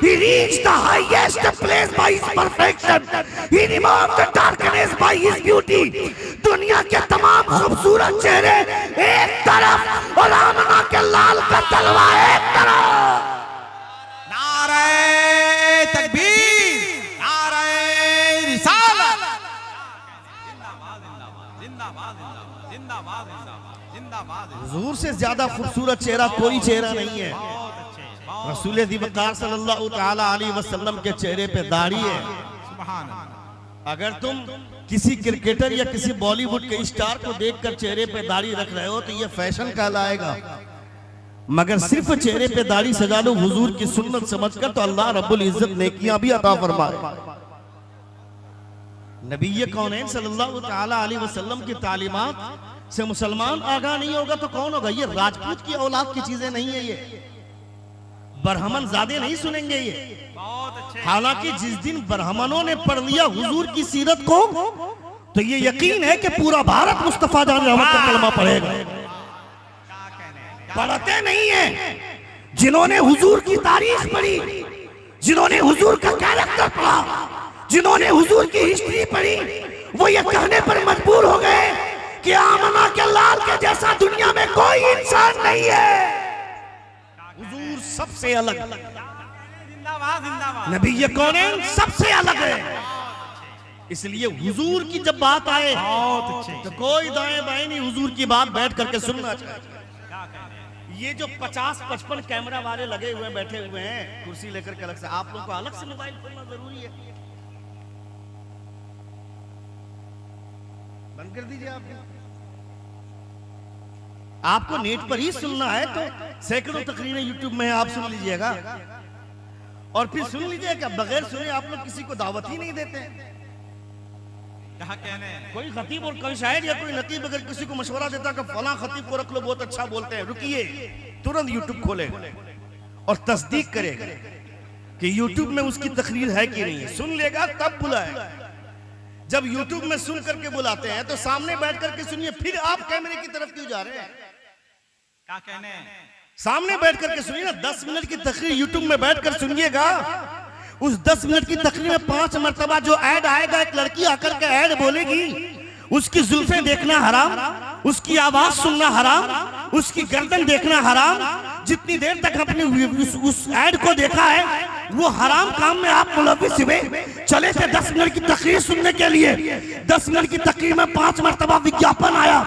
He reached the highest place by his perfection. He removed the darkness by his beauty. दुनिया के तमाम खूबसूरत चेहरे एक तरफ और आमना के लाल का तलवा एक तरफ। नारे तकबीर, नारे रिसालत। जिंदाबाद जिंदाबाद जिंदाबाद जिंदाबाद जिंदाबाद। हुजूर से ज्यादा खूबसूरत चेहरा कोई चेहरा नहीं है। रसूल दिवकार सल्लल्लाहु तआला अलैहि वसल्लम के चेहरे पे दाढ़ी है। सुभान अल्लाह। अगर तुम किसी क्रिकेटर या किसी बॉलीवुड के स्टार को देखकर चेहरे पे दाढ़ी रख रहे हो तो ये फैशन कहलाएगा, मगर सिर्फ चेहरे पे दाढ़ी सजा लो हुजूर की सुन्नत समझकर तो अल्लाह रब्बुल इज्जत नेकियां भी अता फरमाए। नबी कौनैन सल्लल्लाहु तआला अलैहि वसल्लम की तालीमात से मुसलमान आगाह नहीं होगा तो कौन होगा? ये राजपूत की औलाद की चीजें नहीं है, ये ब्राह्मण ज़्यादा नहीं सुनेंगे ये। हालांकि जिस दिन ब्राह्मणों ने पढ़ लिया हुजूर की सीरत को तो ये यकीन है कि पूरा भारत मुस्तफा जान रहमत का कलमा पढ़ेगा। पढ़ते नहीं है जिन्होंने हुजूर की तारीख पढ़ी, जिन्होंने हुजूर का कैरेक्टर पढ़ा, जिन्होंने हुजूर की हिस्ट्री पढ़ी, वो ये कहने पर मजबूर हो गए कि आमना के लाल के जैसा दुनिया में कोई इंसान नहीं है। हुजूर सबसे अलग, जिंदाबाद जिंदाबाद। नबी कौनैन सबसे अलग है। इसलिए हुजूर की जब बात आए तो कोई दाएं बाएं नहीं, हुजूर की बात बैठ करके सुनना चाहिए। ये जो 50-55 कैमरा वाले लगे हुए बैठे हुए हैं कुर्सी लेकर के अलग से, आप लोगों को अलग से मोबाइल खोलना जरूरी है। बंद कर दीजिए। आपको नेट पर ही सुनना है तो सैकड़ों तकरीरें यूट्यूब में आप सुन लीजिएगा और फिर सुन लीजिएगा। बगैर सुने आप लोग किसी को दावत ही नहीं देते। कोई खतीब और कोई शायर या कोई नकीब अगर किसी को मशवरा देता कि फला खतीब को रख लो बहुत अच्छा बोलते हैं, रुकिए, तुरंत यूट्यूब खोलेगा और तस्दीक करेगा कि यूट्यूब में उसकी तकरीर है कि नहीं है, सुन लेगा तब बुलाएगा। जब यूट्यूब में सुन करके बुलाते हैं तो सामने बैठ करके सुनिए, फिर आप कैमरे की तरफ क्यों जा रहे हैं? क्या कहने? सामने बैठ करके सुनिए ना। 10 मिनट की तकरीर यूट्यूब में बैठकर सुनिएगा, उस 10 मिनट की तकरीर में 5 मरतबा जो ऐड आएगा, एक लड़की आकर के ऐड बोलेगी, उसकी जुल्फें देखना हराम, उसकी आवाज सुनना हराम, उसकी गर्दन देखना हराम। जितनी देर तक अपने उस ऐड को देखा है वो हराम काम में आप मुलव्विस हुए। चले थे 10 मिनट की तकरीर सुनने के लिए, 10 मिनट की तकरीर में 5 मरतबा विज्ञापन आया,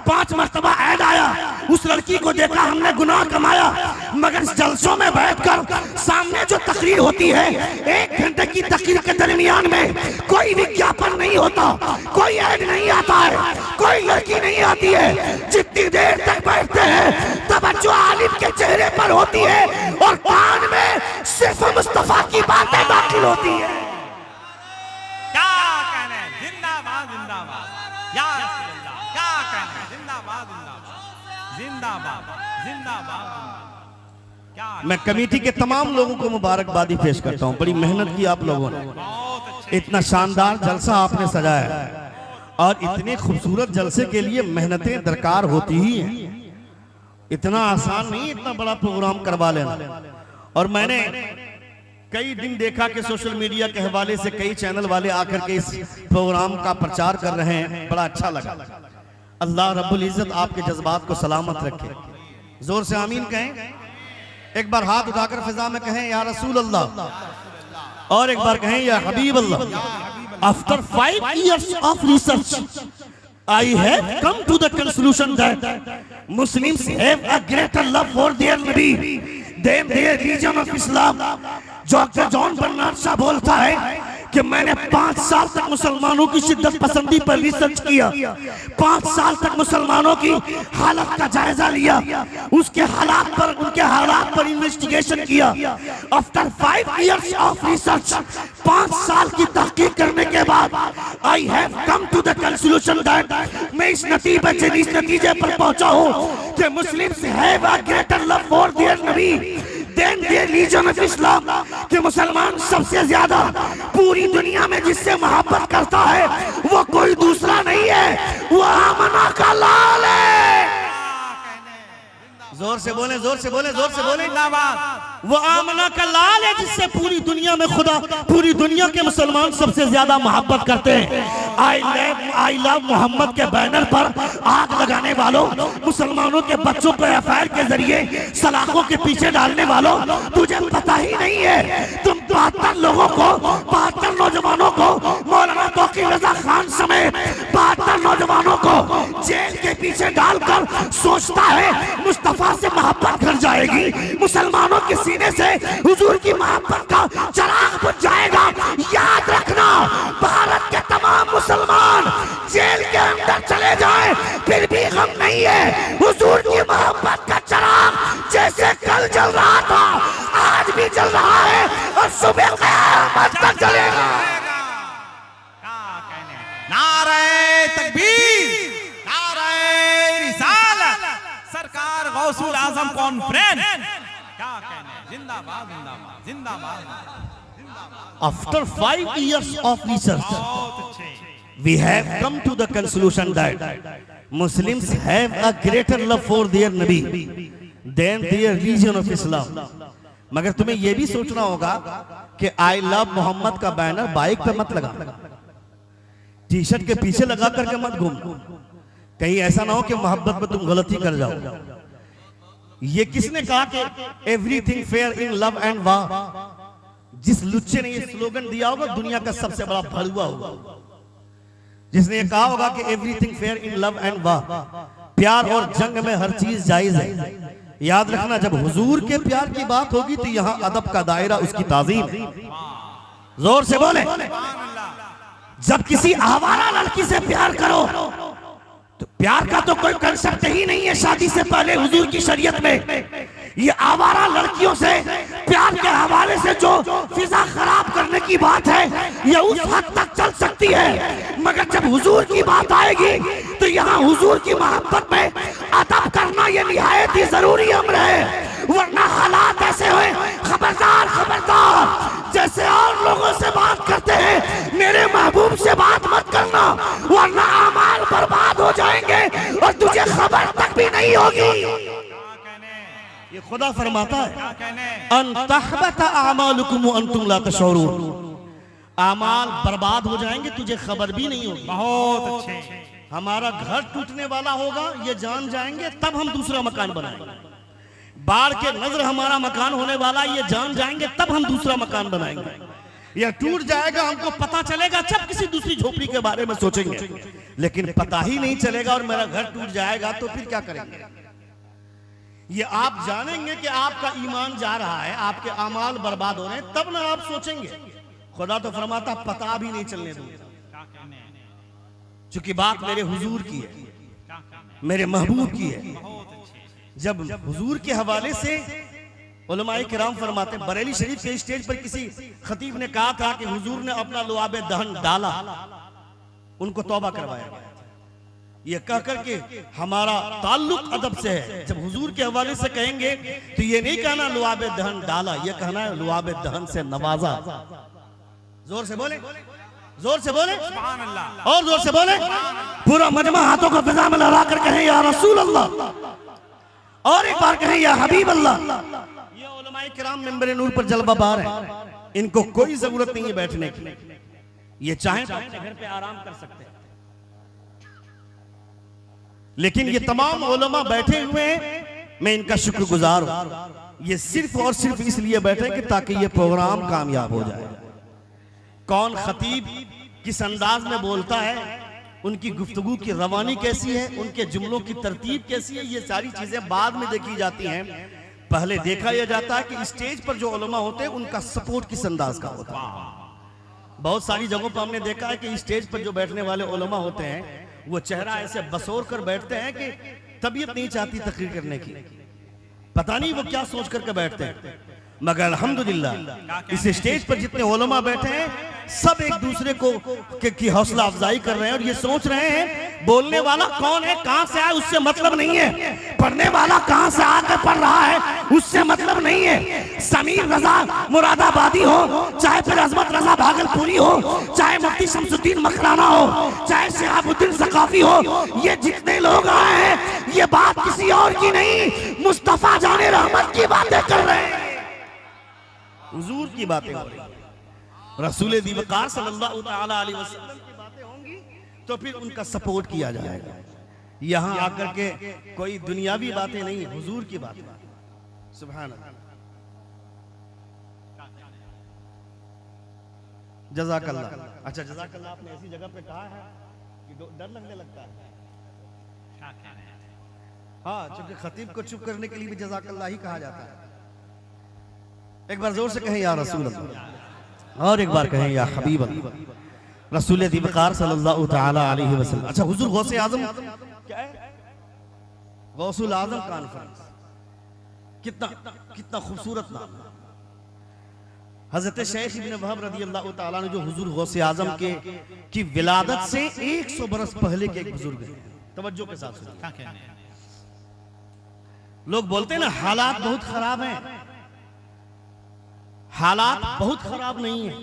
5 मरतबा ऐड आया, उस लड़की को देखा, हमने गुनाह कमाया। मगर जलसों में बैठकर सामने जो तकरीर होती है, 1 घंटे की तकरीर के दरमियान में कोई विज्ञापन नहीं होता, कोई ऐड नहीं आता है, कोई लड़की नहीं आती है। जितनी देर तक बैठते हैं तवज्जो आलिम के चेहरे पर होती है और कान में सिर्फ मुस्तफा की बातें दाखिल होती है। क्या कहने? जिंदाबाद जिंदाबाद या रसूल अल्लाह। क्या कहने? जिंदाबाद जिंदाबाद जिंदाबाद जिंदाबाद। क्या मैं कमेटी के तमाम लोगों को मुबारकबादी पेश करता हूँ। बड़ी मेहनत की आप लोगों ने, इतना शानदार जलसा आपने सजाया है और इतने खूबसूरत जलसे के लिए मेहनतें दरकार होती ही हैं। इतना आसान नहीं इतना बड़ा प्रोग्राम करवा लेना। और मैंने कई दिन देखा कि सोशल मीडिया के हवाले से कई चैनल वाले आकर के इस प्रोग्राम का प्रचार कर रहे हैं, बड़ा अच्छा लगा। अल्लाह रब्बुल इज्जत आपके जज्बात को सलामत रखे। जोर से आमीन कहें, एक बार हाथ उठाकर फिजा में कहें या रसूल अल्लाह, और एक बार कहें या हबीब अल्लाह। After 5 years of research I have come to the conclusion that Muslims have a greater love for their Nabi than their religion of Islam। Doctor John Bernard Shaw बोलता है कि मैंने 5 साल तक मुसलमानों की शिद्दत पसंदी पर रिसर्च किया, 5 साल तक मुसलमानों की हालत का जायजा लिया, उसके हालात पर, उनके हालात पर इन्वेस्टिगेशन किया। आफ्टर 5 years ऑफ रिसर्च, 5 साल की तहकीक करने के बाद I have come to the conclusion that, मैं इस नतीजे पर पहुंचा हूं कि Muslims have a greater love for their नबी than their religion of Islam, कि मुसलमान सबसे ज्यादा पूरी दुनिया में जिससे मोहब्बत करता है वो कोई दूसरा नहीं है, वो आमना का लाल है। जोर से बोले, जोर से बोले, जोर से बोले। जिंदाबाद। वो आमना का लाल है जिससे पूरी दुनिया में खुदा, पूरी दुनिया के मुसलमान सबसे ज्यादा मोहब्बत करते हैं। आई लव मोहम्मद के बैनर पर आग लगाने वालों, मुसलमानों के बच्चों को एफआईआर के जरिए सलाखों के पीछे डालने वालों, तुझे पता ही नहीं है तुम 72 लोगों को, 72 नौजवानों को, मौलाना तौकीर रजा खान समेत 72 नौजवानों को जेल के पीछे डालकर सोचता है मुस्तफा से मोहब्बत कर जाएगी, मुसलमानों के सीने से हुजूर की मोहब्बत का चिराग बुझ जाएगा। याद रखना, भारत के तमाम मुसलमान जेल के अंदर चले जाएं, फिर भी गम नहीं है। हुजूर की मोहब्बत का चिराग जैसे कल जल रहा था आज भी जल रहा है और सुबह क़यामत तक जलेगा। क्या कहने, नारे तकबीर, नारे रिसालत, सरकार गौसुल आजम कॉन्फ्रेंस, क्या कहने, जिंदाबाद जिंदाबाद जिंदाबाद जिंदाबाद। After 5 years of research, बहुत अच्छे। we have come to the conclusion that Muslims have a greater love for their Nabi than their religion of Islam. मगर तुम्हें यह भी सोचना होगा कि आई लव मोहम्मद का बैनर बाइक पे मत लगा, टी शर्ट के पीछे लगा करके मत घूम, कहीं ऐसा ना हो कि मोहब्बत में तुम गलती कर जाओ। ये किसने कहा कि everything fair in love and वार? जिस लुच्चे ने ये स्लोगन दिया होगा दुनिया का सबसे बड़ा भड़ुआ होगा, जिसने ये कहा होगा कि everything fair in love and वार, प्यार और जंग में हर चीज जायज है। याद रखना, जब हुजूर के प्यार की बात होगी तो यहाँ अदब का दायरा उसकी ताजीम है। जोर से बोले। जब किसी आवारा लड़की से प्यार करो तो प्यार का तो कोई कंसेप्ट ही नहीं है शादी से पहले हुजूर की शरीयत में। ये आवारा लड़कियों से प्यार के हवाले से जो फिजा खराब करने की बात है ये उस हद तक चल सकती है, मगर जब हुजूर की बात आएगी तो यहाँ हुजूर की मोहब्बत में अदब करना ये निहायत ही जरूरी अमर है। वरना हालात ऐसे हुए, खबरदार खबरदार, जैसे और लोगों से बात करते हैं मेरे महबूब से बात मत करना, वरना अमाल बर्बाद हो जाएंगे और तुझे खबर तक भी नहीं होगी। ये खुदा फरमाता है अन तहबत अमालुकुम व अंतुम ला तशऊरून, अमाल बर्बाद हो जाएंगे तुझे खबर भी नहीं होगी। बहुत अच्छे। हमारा घर टूटने वाला होगा ये जान जाएंगे तब हम दूसरा मकान बनाएंगे, बाढ़ के नजर हमारा मकान होने वाला ये जान जाएंगे तब हम दूसरा मकान बनाएंगे, या टूट जाएगा हमको पता चलेगा जब किसी दूसरी झोपड़ी के बारे में सोचेंगे, लेकिन पता ही नहीं चलेगा और मेरा घर टूट जाएगा तो फिर क्या करेंगे। ये आप जानेंगे कि आपका ईमान जा रहा है, आपके अमाल बर्बाद हो रहे हैं, तब ना आप सोचेंगे। खुदा तो फरमाता पता भी नहीं चलने दूंगा, चूंकि बात मेरे हुजूर की है, मेरे महबूब की है। जब हुजूर के हवाले से उलमाए किराम फरमाते, बरेली शरीफ के स्टेज पर किसी खतीब ने कहा था कि हुजूर ने अपना लुआबे दहन डाला, उनको तौबा करवाया गया। ये कहकर के हमारा ताल्लुक अदब से है, जब हुजूर के हवाले से कहेंगे तो ये नहीं कहना लुआबे दहन डाला, ये कहना है लुआबे दहन से नवाजा। जोर से बोले, जोर से बोले, सुभान अल्लाह, और जोर से बोले। पूरा मजमा हाथों को फिजा में लहरा कर कहें या रसूल अल्लाह, और एक बार कहें या हबीब अल्लाह। ये उलमाए किराम मिंबर नूर पर जलवा बार है, इनको कोई जरूरत नहीं है बैठने की, ये चाहे तो अपने घर पे आराम कर सकते हैं, लेकिन ये तमाम उलमा बैठे हुए हैं, मैं इनका शुक्रगुजार हूं। ये सिर्फ और सिर्फ इसलिए बैठे कि ताकि ये प्रोग्राम कामयाब हो जाए। कौन खतीब किस अंदाज में बोलता है, उनकी गुफ्तगू की रवानी कैसी है, उनके जुमलों की तरतीब कैसी है, ये सारी चीजें बाद में देखी जाती हैं। पहले देखा यह जाता है कि स्टेज पर जो उलमा होते हैं उनका सपोर्ट किस अंदाज का होता है। बहुत सारी जगहों पर हमने देखा है कि स्टेज पर जो बैठने वाले उलमा होते हैं वो चेहरा ऐसे बसोर कर बैठते हैं कि तबीयत नहीं चाहती तकरीर करने की, पता नहीं वो क्या सोच करके बैठते हैं। मगर अल्हम्दुलिल्लाह इस स्टेज पर जितने उलमा बैठे हैं सब एक दूसरे को की हौसला अफजाई कर रहे हैं और ये सोच रहे हैं बोलने वाला कौन है, कहां से आया उससे मतलब नहीं है, पढ़ने वाला कहां से आकर पढ़ रहा है उससे मतलब नहीं है। समीर रजा मुरादाबादी हो, चाहे फिर अजमत रजा भागलपुरी हो, चाहे मुफ्ती शमसुद्दीन मकराना हो, चाहे शहाबुद्दीन सकाफी हो, ये जितने लोग आए हैं ये बात किसी और की नहीं, मुस्तफा जाने रहमत की बातें कर रहे हैं, हुजूर की बातें हो रही हैं। रसूल दीवकार सल्लल्लाहु तआला अलैहि वसल्लम की बातें होंगी तो फिर उनका सपोर्ट किया जाएगा। यहां आकर के कोई दुनियावी बातें नहीं, हुजूर की बातें। सुभान अल्लाह, जज़ाकल्लाह। अच्छा जज़ाकल्लाह आपने ऐसी जगह पे कहा है कि डर लगने लगता है। हाँ, क्योंकि खतीब को चुप करने के लिए भी जज़ाकल्लाह ही कहा जाता है। एक बार जोर से कहें या रसूल अल्लाह, और एक बार कहें या हबीब अल्लाह। रसूल दीवकार सल्लल्लाहु तआला अलैहि वसल्लम। अच्छा, हुजूर गौसे आजम क्या है? गौसुल आजम कॉन्फ्रेंस, कितना कितना खूबसूरत नाम। हजरत शेख इब्न वहब रदियल्लाहु ताला ने जो हुजूर गौसे आजम की विलादत से 100 बरस पहले के एक बुजुर्ग हैं, तवज्जो के साथ सुनिए। लोग बोलते हैं ना हालात बहुत खराब हैं, हालात बहुत खराब नहीं है।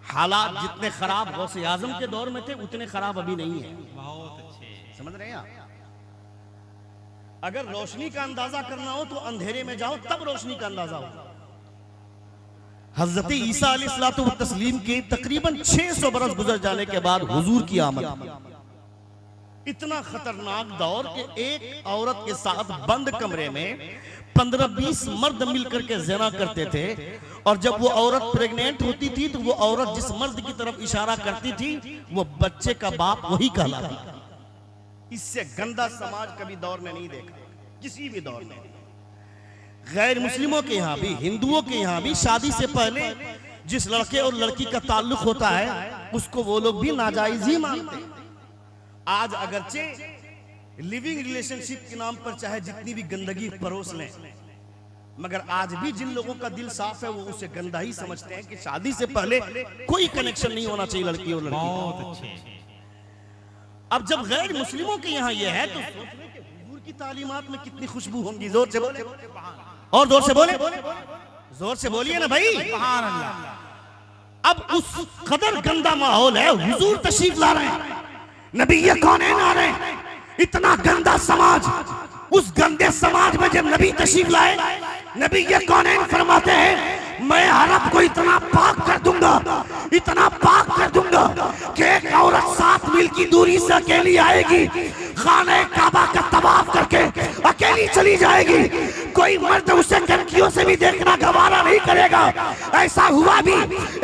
हालात जितने खराब गौसे आजम के दौर में थे उतने खराब अभी नहीं है। बहुत अच्छे, समझ रहे हैं आप? अगर रोशनी का अंदाजा करना हो तो अंधेरे में जाओ, तब रोशनी का अंदाजा हो। हजरत ईसा अलैहिस्सलातु व तस्लीम के तकरीबन 600 बरस गुजर जाने के बाद हुजूर की आमद, इतना खतरनाक दौर के एक औरत के साथ बंद कमरे में 15-20 मर्द मिलकर के ज़िना करते थे, और जब वो औरत प्रेग्नेंट होती थी तो वो औरत जिस मर्द की तरफ इशारा करती थी वो बच्चे का बाप वही कहलाता। इससे गंदा समाज कभी दौर में नहीं देखा, किसी भी दौर में। गैर मुस्लिमों के यहाँ भी, हिंदुओं के यहाँ भी शादी से पहले जिस लड़के और लड़की का ताल्लुक होता है उसको वो लोग भी नाजायज ही मानते हैं। आज अगरचे लिविंग रिलेशनशिप के नाम पर चाहे जितनी भी गंदगी परोस लें, मगर आज भी जिन लोगों का दिल साफ है वो उसे गंदा ही समझते हैं कि शादी से पहले कोई कनेक्शन नहीं होना चाहिए लड़की और लड़की। बहुत अच्छे। अब जब गैर मुस्लिमों के यहाँ ये है तो हुजूर की तालीमात में कितनी खुशबू होंगी। जोर से बोले, और जोर से बोले, जोर से बोलिए ना भाई। सुभान अल्लाह। अब उस कदर गंदा माहौल है, हुजूर तशरीफ ला रहे हैं, नबी ये कौनैन आ रहे हैं, इतना गंदा समाज, उस गंदे समाज में जब नबी तशरीफ लाए, नबी ये कौनैन फरमाते हैं मैं अरब को इतना पाक कर दूंगा, इतना पाक कर दूंगा कि एक औरत 7 मील की दूरी से अकेली आएगी, खाने काबा का तवाफ करके अकेली चली जाएगी, कोई मर्द उसे कनखियों से भी देखना गवारा नहीं करेगा। ऐसा हुआ भी,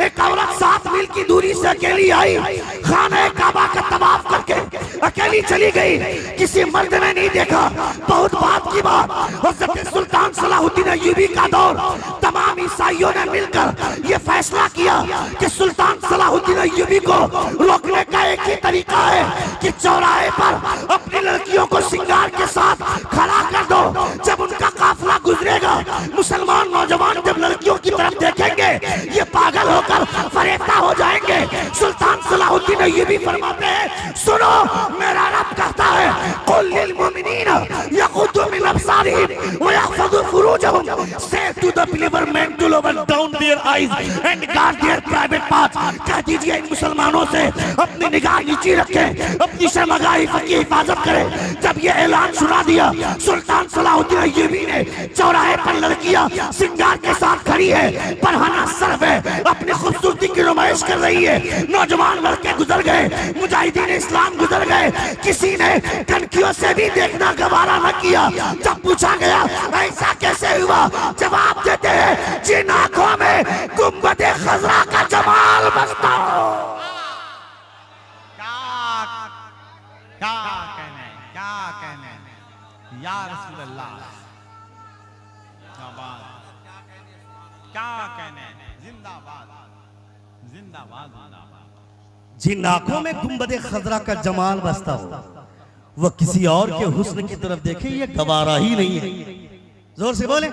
एक औरत 7 मील की दूरी से अकेली आई, खाने काबा का तवाफ करके अकेली चली गई, किसी मर्द ने नहीं देखा। बहुत बात की बात, हज़रत सुल्तान सलाहुद्दीन अय्यूबी का दौर, तमाम ईसाइयों ने मिलकर यह फैसला किया कि सुल्तान सलाहुद्दीन अय्यूबी को रोकने का एक ही तरीका है कि चौराहे पर अपनी लड़कियों को श्रृंगार के साथ खड़ा कर दो। जब उनका काफिला गुजरेगा, मुसलमान नौजवान जब लड़कियों की तरफ देखेंगे ये पागल होकर फरेफ्ता हो जाएंगे। सुल्तान सलाहुद्दीन अय्यूबी फरमाते हैं सुनो, मेरा रब कहता है कुल लिल मुमिनीना यगुद्दू मिन अब्सारिहिम व यहफज़ू फुरूजहुम, say to the believer men to lower down their eyes and guard their private parts. कह दीजिए इन मुसलमानों से अपनी निगाह नीची रखें, अपनी शर्मगाह की हिफाजत करें। जब ये ऐलान सुना दिया सुल्तान सलाहुद्दीन अय्यूबी ने, चौराहे पर लड़कियां श्रृंगार के साथ खड़ी है, परहाना सर्व है, अपनी खूबसूरती की नुमाइश कर रही है। नौजवान लड़के गुजर गए, मुजाहिदीन इस्लाम गुजर गए, किसी ने कनखियों से भी देखना गवारा न किया। जब पूछा गया ऐसा कैसे हुआ, जवाब देते हैं जिन आंखों में गुंबदे खजरा का जमाल बसता हो। क्या कहने, क्या कहने या रसूल अल्लाह, क्या बात, क्या कहने, जिंदाबाद, जिंदाबाद, जिंदाबाद। जिन आंखों में गुंबदे खजरा का जमाल बसता हो वह किसी और के हुस्न की तरफ देखे ये गवारा ही नहीं है। जोर से बोले।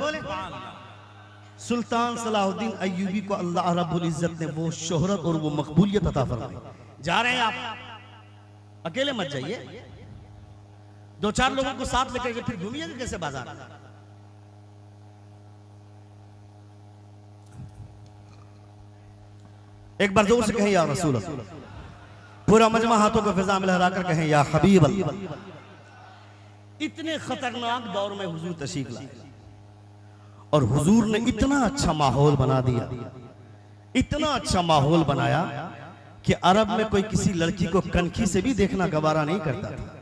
सुल्तान सलाहुद्दीन अय्यूबी को अल्लाह रब्बुल इज्जत ने वो शोहरत और वो मकबूलियत अता फरमाई। जा रहे हैं आप, अकेले मत जाइए, 2-4 लोगों को साथ लेकर के फिर घूमिएगा कैसे बाजार। एक बार जोर से कहें या रसूल अल्लाह। पूरा मजमा हाथों को फिजा में लहराकर कहें या हबीब अल्लाह। इतने खतरनाक दौर में हुजूर तशरीफ लाए और हुजूर ने इतना अच्छा माहौल बना दिया, इतना अच्छा माहौल बनाया कि अरब में कोई किसी लड़की को कनखी से भी देखना गवारा नहीं करता था।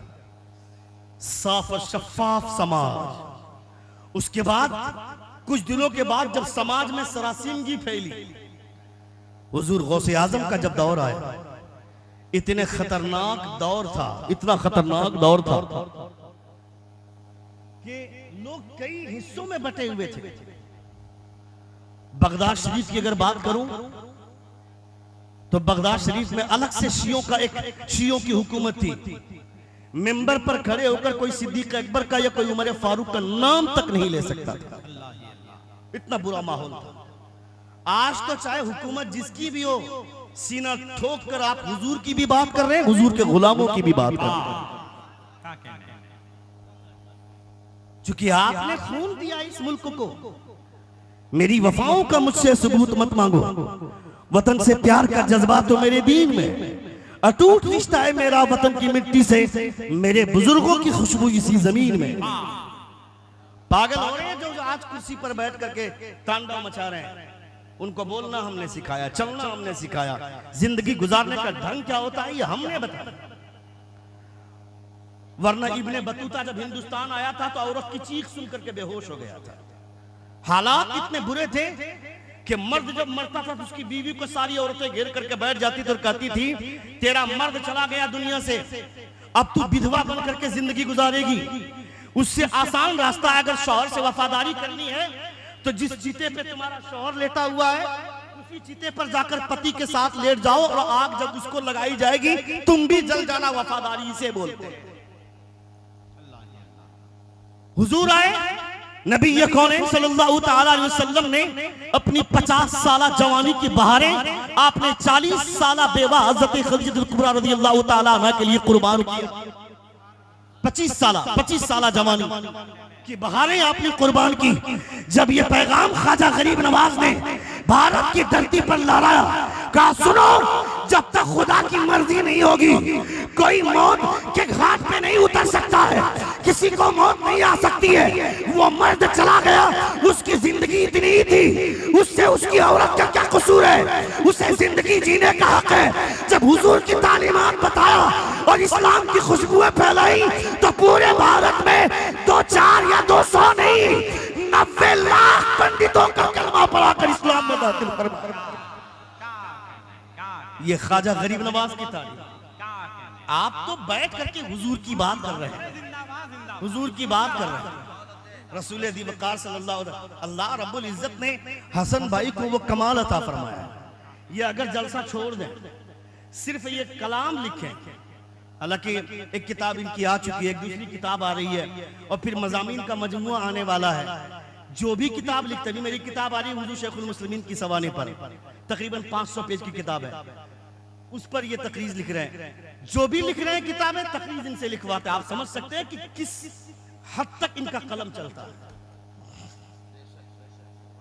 साफ और शफाफ समाज। उसके बाद कुछ दिनों के बाद जब समाज में सरासिमगी फैली, हुजूर गौसे आजम का जब दौर आया, इतने खतरनाक दौर था, इतना खतरनाक दौर था कि लोग कई हिस्सों में बटे हुए थे। बगदाद शरीफ की अगर बात करूं तो बगदाद शरीफ में अलग से शियों का एक शियों की हुकूमत थी। मिंबर पर खड़े होकर कोई सिद्दीक अकबर का या कोई उमर फारूक का नाम तक नहीं ले सकता था, इतना बुरा माहौल था। आज तो चाहे हुकूमत जिसकी भी हो, सीना ठोक कर आप हुजूर की भी बात कर रहे हैं, हुजूर के गुलामों की भी बात कर रहे हैं, क्योंकि आपने खून दिया इस मुल्क को। मेरी वफाओं का मुझसे सबूत मत मांगो, वतन से प्यार का जज्बा तो मेरे दीन में, अटूट रिश्ता है मेरा वतन की मिट्टी से, मेरे बुजुर्गों की खुशबू इसी जमीन में। पागल हो रहे हैं जो आज कुर्सी पर बैठ करके तांडव मचा रहे हैं, उनको बोलना हमने सिखाया, चलना हमने सिखाया, जिंदगी गुजारने का ढंग क्या होता है ये हमने बताया। वरना इब्ने बतूता जब हिंदुस्तान आया था तो औरत की चीख सुन करके बेहोश हो गया था। हालात इतने बुरे थे कि मर्द जब मरता था तो उसकी बीवी को सारी औरतें घेर करके बैठ जाती थी और कहती थी, तेरा मर्द चला गया दुनिया से, अब तू विधवा बन करके जिंदगी गुजारेगी। उससे आसान रास्ता है, अगर शौहर से वफादारी करनी है तो जिस चीते पे तुम्हारा शौहर लेटा हुआ है उसी चीते पर जाकर पति के साथ लेट जाओ, और आग जब उसको लगाई जाएगी तुम भी जल जाना। वफादारी से बोलते हैं। हुजूर आए, नबी कौनैन सल्लल्लाहु तआला अलैहि वसल्लम ने अपनी 50 साला जवानी की बहारें आपने 40 साला बेवा हज़रत खदीजतुल कुबरा रज़ियल्लाहु तआला अन्हा के लिए कुर्बान किया। 25 साला जवानी की बहारें आपने कुर्बान की। जब ये पैगाम ख्वाजा गरीब नवाज ने भारत की धरती पर लहराया, कहा सुनो, जब तक खुदा की मर्जी नहीं होगी कोई मौत के घाट पे नहीं उतर सकता है, किसी को मौत नहीं आ सकती है। वो मर्द चला गया, उसकी जिंदगी इतनी ही थी, उससे उसकी औरत का क्या कसूर है, उसे जिंदगी जीने का हक है। जब हुजूर की तालीमात बताया और इस्लाम की खुशबुएं फैलाई तो पूरे भारत में 2 4 या 200 नहीं 90 लाख पंडितों का कलमा पढ़ाकर इस्लाम में दाखिल कर। ये ख्वाजा गरीब नवाज की तारीफ। आप तो बैठ करके हुजूर की बात कर रहे हैं, हुजूर की बात कर रहे हैं। रसूल दी वक़ार सल्लल्लाहु अलैहि वसल्लम, अल्लाह रब्बुल इज्जत ने हसन भाई को वो कमाल अता फरमाया। ये अगर जलसा छोड़ दें, सिर्फ ये कलाम लिखें, हालांकि एक किताब इनकी आ चुकी है, एक दूसरी किताब आ रही है और फिर मज़ामीन का मजमुआ आने वाला है। जो भी किताब लिखते हैं, मेरी किताब आ रही है हुजूर शेखुल मुस्लिमीन की सवाने पर, तकरीबन 500 पेज की किताब है, उस पर ये तकरीज लिख रहे हैं। जो भी लिख रहे हैं किताबें तकरीज इनसे लिखवाते हैं। आप समझ सकते हैं कि किस हद तक इनका कलम चलता है।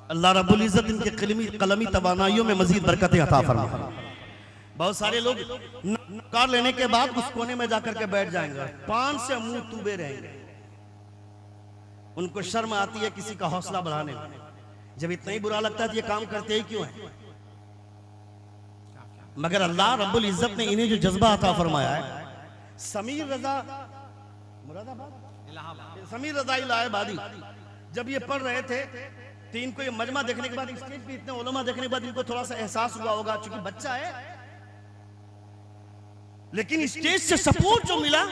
अल्लाह रब्बुल इज्जत इनके कलमी तवानाइयों में मजीद बरकतें अता फरमाए। बहुत सारे लोग नकार लेने के बाद उस कोने में जाकर के बैठ जाएंगे, पान से मुंह तूबे रहेंगे, उनको शर्म आती है किसी का हौसला बढ़ाने में। जब इतना ही बुरा लगता है तो ये काम करते ही क्यों है? मगर अल्लाह रब्बुल इज्जत ने इन्हें जो जज्बा अता फरमाया है, समीर रजा इलाहाबादी जब ये पढ़ रहे थे तो इनको ये मजमा देखने के बाद, स्टेज पे इतने उलमा देखने के बाद इनको थोड़ा सा एहसास हुआ होगा, चूंकि बच्चा है, लेकिन स्टेज से सपोर्ट जो मिला,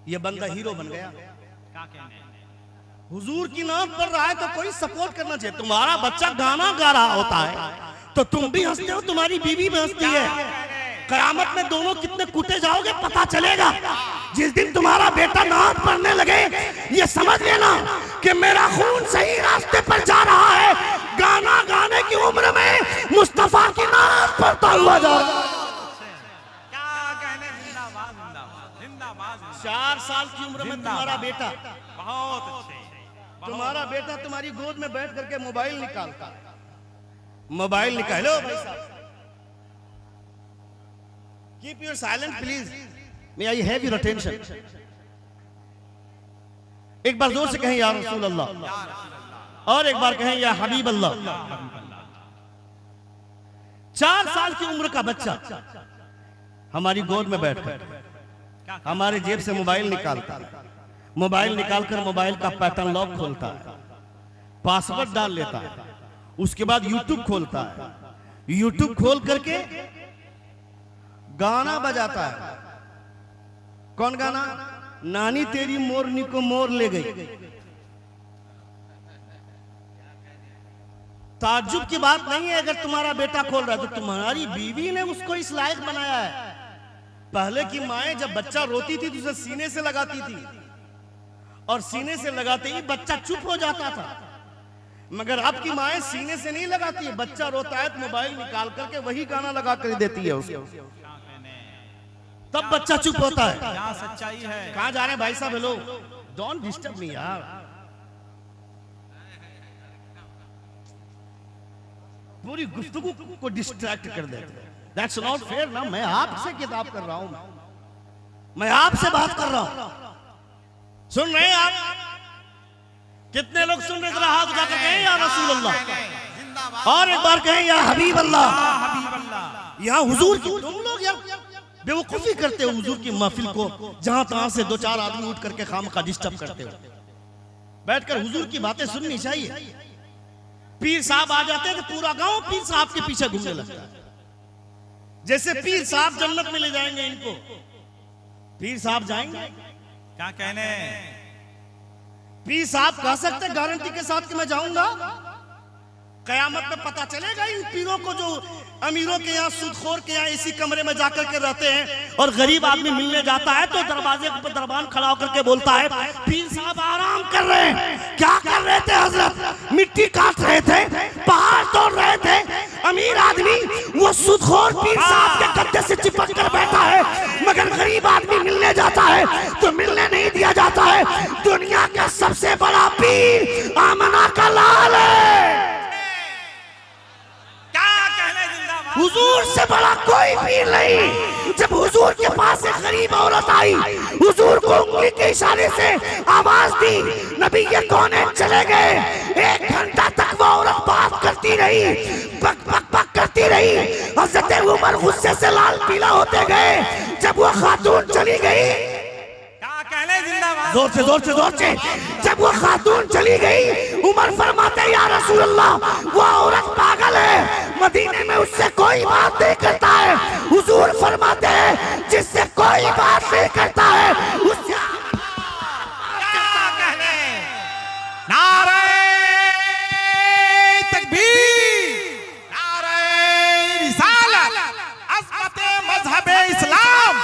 ये बंदा हीरो बन गया। हुजूर की नाम पढ़ रहा है तो कोई सपोर्ट करना चाहिए। तुम्हारा बच्चा गाना गा रहा होता है तो तुम भी हंसते हो, तुम्हारी बीवी भी हंसती है। कयामत में दोनों कितने कूटे जाओगे पता चलेगा। जिस दिन तुम्हारा बेटा नात पढ़ने लगे, ये समझ लेना कि मेरा खून सही रास्ते पर जा रहा है। गाना गाने की उम्र में मुस्तफा की नात पढ़ता हुआ जा रहा है। 4 साल की उम्र में तुम्हारा बेटा, बहुत अच्छे, तुम्हारा बेटा तुम्हारी गोद में बैठ करके मोबाइल निकालता, मोबाइल निकालो भाई साहब, keep your silent please, may I have your attention. एक बार जोर से कहें या रसूल अल्लाह, और एक बार कहें या हबीब अल्लाह। 4 साल की उम्र का बच्चा हमारी गोद में बैठकर हमारे जेब से मोबाइल निकालता है, मोबाइल निकालकर मोबाइल का पैटर्न लॉक खोलता है, पासवर्ड डाल लेता है, उसके बाद यूट्यूब खोलता है, यूट्यूब खोल करके गाना बजाता है। कौन गाना? नानी तेरी मोरनी को मोर ले गई। ताज्जुब की बात नहीं है अगर तुम्हारा बेटा खोल रहा है, तो तुम्हारी बीवी ने उसको इस लायक बनाया है। पहले की माएं जब बच्चा रोती थी तो उसे सीने से लगाती थी, और सीने से लगाते ही बच्चा चुप हो जाता था। मगर अब की माएं सीने से नहीं लगाती है, बच्चा रोता है तो मोबाइल निकाल करके वही गाना लगा कर देती है उसको, तब बच्चा चुप होता है। क्या सच्चाई है। कहां जा रहे हैं भाई साहब? हेलो, डोंट डिस्टर्ब मी यार। पूरी गुफ्तगू को डिस्ट्रैक्ट कर देते हैं। दैट्स नॉट फेयर ना। मैं आपसे किताब कर रहा हूं, मैं आपसे बात कर रहा हूं। सुन रहे हैं आप? कितने लोग सुन रहे? जरा हाथ उठाकर कहें या रसूल अल्लाह, और एक बार कहें या हबीब अल्लाह। यहाँ हुजूर की, तुम लोग यार बेवकूफी करते हो हुजूर की महफिल को, जहां तहां से 2-4 आदमी उठ करके खामखा डिस्टर्ब करते हो। बैठकर हुजूर की बातें सुननी चाहिए। पीर साहब आ जाते हैं तो पूरा गांव पीर साहब के पीछे घूमने लगता है, जैसे पीर साहब जन्नत में ले जाएंगे इनको। पीर साहब जाएंगे? क्या कहने। पीर साहब कह सकते गारंटी के साथ कि मैं जाऊंगा? कयामत में पता चलेगा इन पीरों को जो अमीरों के यहाँ, सूदखोर के यहाँ इसी कमरे में जाकर के रहते हैं, और गरीब आदमी मिलने जाता है तो दरवाजे पर दरबान खड़ा होकर के बोलता है पीर साहब आराम कर रहे हैं। क्या कर रहे थे हजरत? मिट्टी काट रहे थे, पहाड़ तोड़ रहे थे। अमीर आदमी वो सूदखोर पीर साहब के गद्दे से चिपक कर बैठा है, मगर गरीब आदमी मिलने जाता है तो मिलने नहीं दिया जाता है। दुनिया का सबसे बड़ा पीर आमना का लाल है। हुजूर से बड़ा कोई पीर नहीं। जब हुजूर के पास एक गरीब औरत आई, हुजूर को उंगली के इशारे से आवाज दी, नबी ये कौन चले गए। 1 घंटा तक वो औरत बात करती रही, बक बक बक करती रही। हज़रत उमर गुस्से से लाल पीला होते गए। जब वो खातून चली गई, जोर से जोर से जोर से, जब वो खातून चली गई, उमर फरमाते या रसूल अल्लाह वो औरत पागल है, मदीने में उससे कोई बात नहीं करता है। हुजूर फरमाते हैं जिससे कोई बात नहीं करता है उससे नारे तकबीर, नारे रिसालत, अज़मत मज़हब इस्लाम,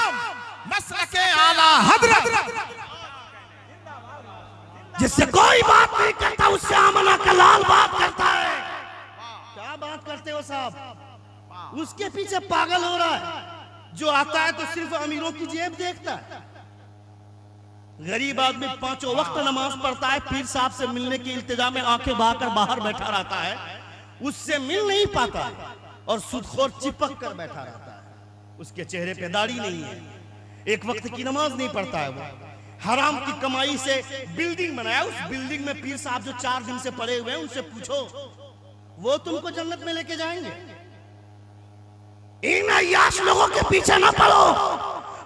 मसलक आला हज़रत। जिससे कोई बात नहीं करता उससे आमना का लाल बात करता है। क्या बात करते हो साहब? उसके पीछे पागल हो रहा है। जो आता है तो सिर्फ अमीरों की जेब देखता है। गरीब आदमी 5 वक्त नमाज पढ़ता है, पीर साहब से मिलने की इल्तिजा में आंखें बहाकर बाहर बैठा रहता है, उससे मिल नहीं पाता, और सूदखोर चिपक कर बैठा रहता है। उसके चेहरे पे दाढ़ी नहीं है, एक वक्त की नमाज नहीं पढ़ता है। वो हराम की कमाई से बिल्डिंग बनाया, उस बिल्डिंग में पीर साहब जो 4 दिन से पड़े हुए हैं, उनसे पूछो वो तुमको जन्नत में लेके जाएंगे। इन अय्याश लोगों के पीछे ना पड़ो।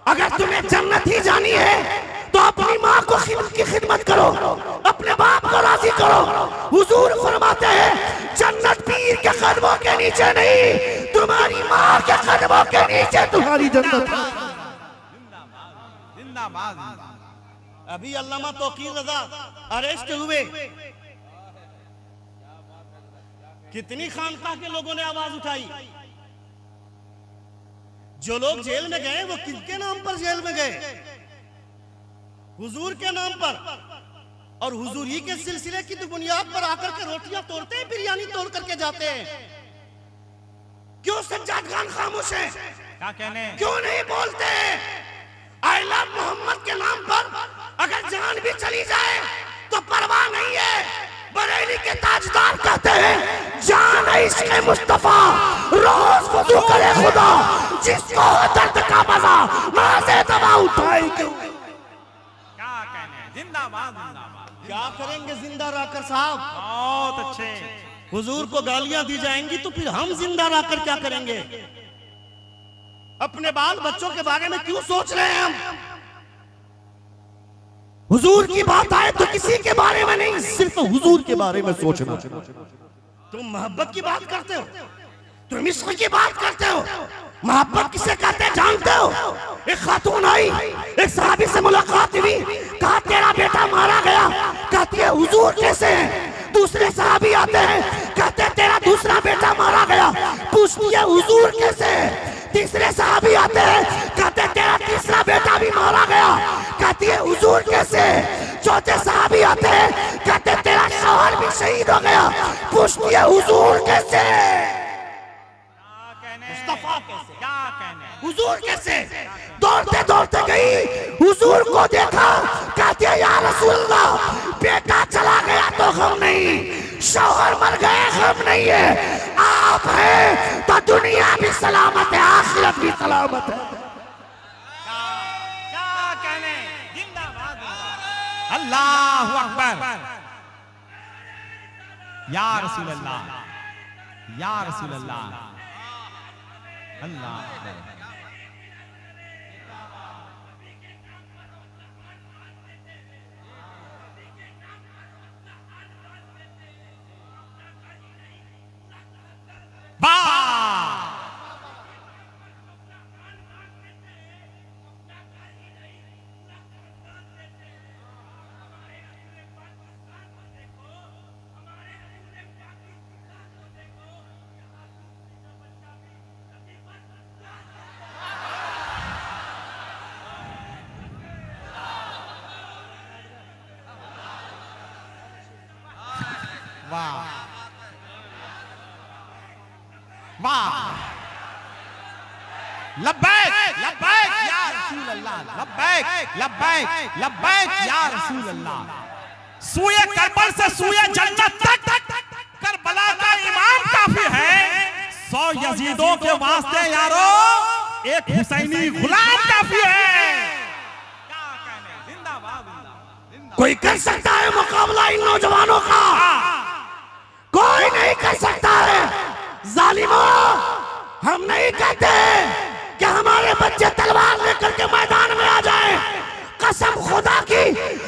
अगर तुम्हें जन्नत ही जानी है तो अपनी माँ को की खिदमत करो, अपने बाप को राजी करो। हुजूर फरमाते हैं जन्नत पीर के कदमों के नीचे नहीं, तुम्हारी माँ के कदमों के नीचे तुम्हारी जन्नत। जिंदाबाद। अभी अल्लामा तौकीर रजा अरेस्ट हुए, कितनी खानकाह के लोगों ने आवाज उठाई। जो लोग जेल में गए वो किसके नाम पर जेल में गए? हुजूर के नाम पर, और हुजूर ही के सिलसिले की तो बुनियाद पर आकर के रोटियां तोड़ते हैं, बिरयानी तोड़ करके जाते हैं। क्यों सज्जाद खान खामोश है? क्या कहने, क्यों नहीं बोलते? आई लव मोहम्मद के नाम पर अगर जान भी चली जाए तो परवाह नहीं है। बरेली के ताजदार कहते हैं जान है इश्क़ मुस्तफा, रोज वुज़ू करे खुदा, जिसको दर्द का मजा नाज़े दवा उठाए। क्या कहने। जिंदाबाद जिंदाबाद। क्या करेंगे जिंदा रहकर साहब? बहुत अच्छे। हुजूर को गालियां दी जाएंगी तो फिर हम जिंदा रहकर क्या करेंगे? अपने बाल बच्चों के बारे में क्यों सोच रहे हैं हम? हुजूर की बात आए तो किसी के बारे में नहीं, सिर्फ हुजूर के बारे में सोचना। तुम मोहब्बत की बात करते हो, तुम इश्क की बात करते हो। मोहब्बत किसे कहते हैं जानते हो? एक खातून आई, एक सहाबी से मुलाकात हुई, कहा तेरा बेटा मारा गया। कहती है हुजूर कैसे हैं? दूसरे सहाबी आते हैं, कहते हैं तेरा दूसरा बेटा मारा गया। पूछती है हुजूर कैसे हैं? तीसरे सहाबी आते हैं, कहते हैं तेरा तीसरा बेटा भी मारा गया। कहती है हुजूर कैसे? चौथे सहाबी आते हैं, कहते हैं तेरा शौहर भी शहीद हो गया। पूछती है हुजूर कैसे? मुस्तफा कैसे? क्या कहने? हुजूर कैसे? दौड़ते दौड़ते गई, हुजूर को देखा, कहती है या रसूलल्लाह, बेटा चला गया तो गम नहीं, शौहर मर गए गम नहीं है, आप हैं तो दुनिया भी सलामत है, आखिरत भी सलामत है। क्या कहने? जिंदाबाद। अल्लाहु अकबर। या रसूल अल्लाह, या रसूल अल्लाह। अल्लाह वाह वाह। लब्बैक लब्बैक या रसूल अल्लाह, लब्बैक लब्बैक लब्बैक या रसूल अल्लाह। सूए करबल से सूए जन्नत तक करबला का इमाम काफी है। 100 यजीदों के वास्ते यारो एक हुसैनी गुलाम काफी है। क्या कहने? जिंदाबाद। कोई कर सकता है मुकाबला इन नौजवानों का? कोई नहीं कर सकता है। जालिमों, हम नहीं कहते कि हमारे बच्चे तलवार लेकर के मैदान में आ जाएं। कसम खुदा की,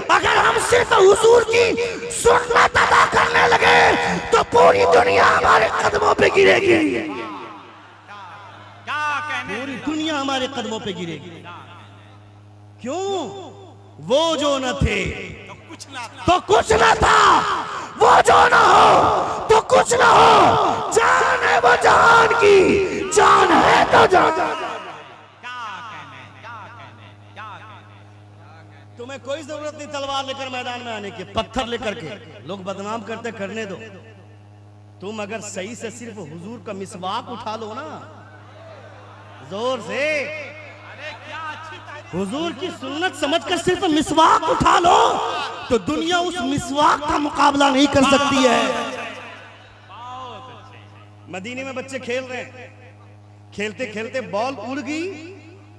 अगर हम सिर्फ हुजूर की सुन्नत अदा करने लगे तो पूरी दुनिया हमारे कदमों पे गिरेगी। क्या कहने? पूरी दुनिया हमारे कदमों पे गिरेगी। क्यों? वो जो न थे तो कुछ न था, वो जो न हो तो कुछ न हो। जान है वो जहान की, जान है तो जान। क्या कहने? क्या कहने? क्या कहने? तुम्हें कोई जरूरत नहीं तलवार लेकर मैदान में आने की, पत्थर लेकर के। लोग बदनाम करते, करने दो। तुम अगर सही से सिर्फ हुजूर का मिसवाक उठा लो ना, जोर से अरे क्या अच्छी हुजूर की सुन्नत समझकर सिर्फ मिसवाक उठा लो, तो दुनिया उस मिसवाक का मुकाबला नहीं कर सकती है। मदीने में बच्चे खेल रहे हैं, खेलते खेलते बॉल उड़ गई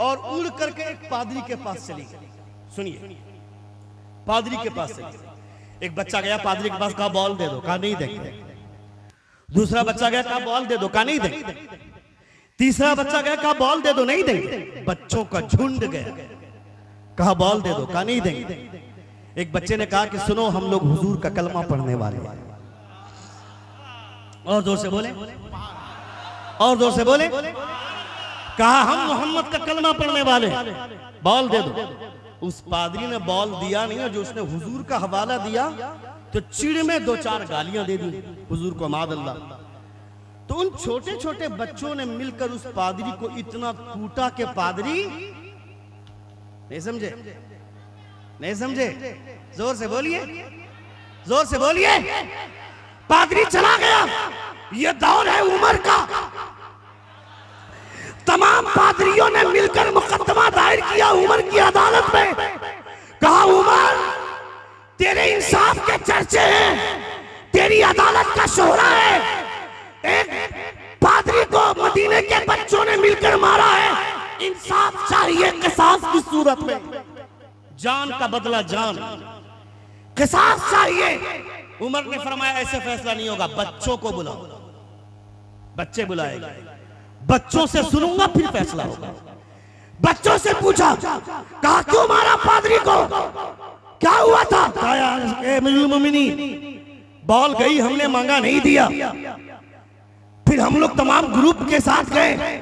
और उड़ करके एक पादरी के पास चली गई। सुनिए, पादरी के पास चली। एक बच्चा गया पादरी के पास, कहा बॉल दे दो, कहा नहीं देंगे। दूसरा बच्चा गया, कहा बॉल दे दो, कहा नहीं देंगे। तीसरा बच्चा गया, कहा बॉल दे दो, नहीं देंगे। बच्चों का झुंड गया, कहा बॉल दे दो, कहा नहीं देंगे। एक बच्चे ने कहा कि सुनो, हम लोग हुजूर का कलमा पढ़ने वाले हैं। और जोर से बोले, और जोर से बोले। कहा हम मोहम्मद का कलमा पढ़ने वाले, बॉल दे दो। उस पादरी ने बॉल दिया नहीं, जो उसने हुजूर का हवाला दिया तो चिड़ में 2-4 गालियां दे दी हुजूर को, मादअल्लाह। तो उन छोटे छोटे बच्चों ने मिलकर उस पादरी को इतना कूटा के पादरी, नहीं समझे, नहीं समझे, जोर से बोलिए, जोर से बोलिए। पादरी चला गया। ये दौर है उमर का। तमाम पादरियों ने मिलकर मुकदमा दायर किया उमर की अदालत में। कहा उमर, तेरे इंसाफ के चर्चे हैं, तेरी अदालत का शोहरा है। एक पादरी को मदीने के बच्चों ने मिलकर मारा है, इंसाफ चाहिए किसास की सूरत में। जान का बदला जान। किसास चाहिए। उमर ने फरमाया ऐसे फैसला नहीं होगा, बच्चों को बुलाओ। बच्चे बुलाएगा, बच्चों से सुनूंगा फिर फैसला होगा। बच्चों से पूछा, कहा क्यों मारा पादरी को, क्या हुआ था? कहा यार ए अमीरुल मोमिनीन, बॉल गई, हमने मांगा नहीं दिया। फिर हम लोग तमाम ग्रुप के साथ गए,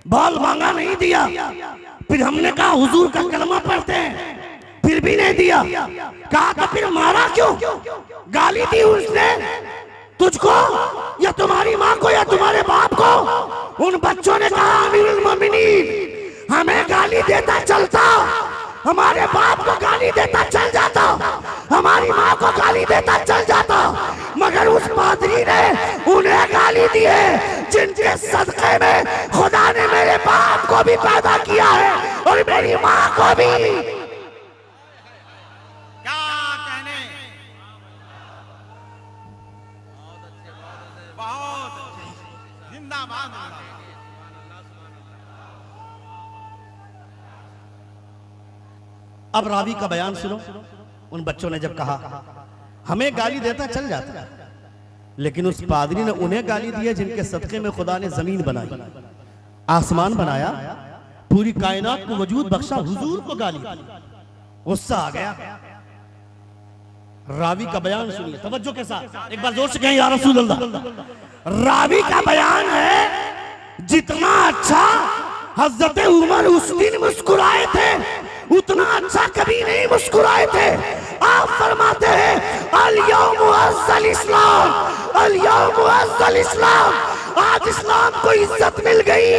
बॉल मांगा नहीं दिया। फिर हमने कहा हुजूर का कलमा पढ़ते हैं, फिर भी नहीं दिया। कहा तो फिर मारा क्यों? गाली दी उसने तुझको या तुम्हारी माँ को या तुम्हारे बाप को? उन बच्चों ने कहा अमीरुल मोमिनीन, हमें गाली देता चलता, हमारे बाप को गाली देता चल जाता, हमारी माँ को गाली देता चल जाता, मगर उस पादरी ने उन्हें गाली दी है जिनके सदक़े में खुदा ने मेरे बाप को भी पैदा किया है और मेरी माँ को भी। क्या कहने, बहुत अच्छे, जिंदाबाद। अब रावी का बयान सुनो। उन बच्चों ने जब कहा हमें गाली देता चल जाता, लेकिन उस पादरी ने उन्हें गाली दी है जिनके सदक़े में खुदा ने जमीन बनाई, आसमान बनाया, पूरी कायनात को वजूद बख्शा, हुजूर को गाली दी। गुस्सा आ गया। रावी का बयान सुनिए तवज्जो के साथ, एक बार जोर से कहें या रसूल अल्लाह। रावी का बयान है, जितना अच्छा हजरत उमर उस दिन मुस्कुराए थे उतना अच्छा कभी नहीं मुस्कुराए थे। आप फरमाते हैं अल-यौम अज़्ज़ल इस्लाम, अल-यौम अज़्ज़ल इस्लाम, आज इस्लाम को इज्जत मिल गई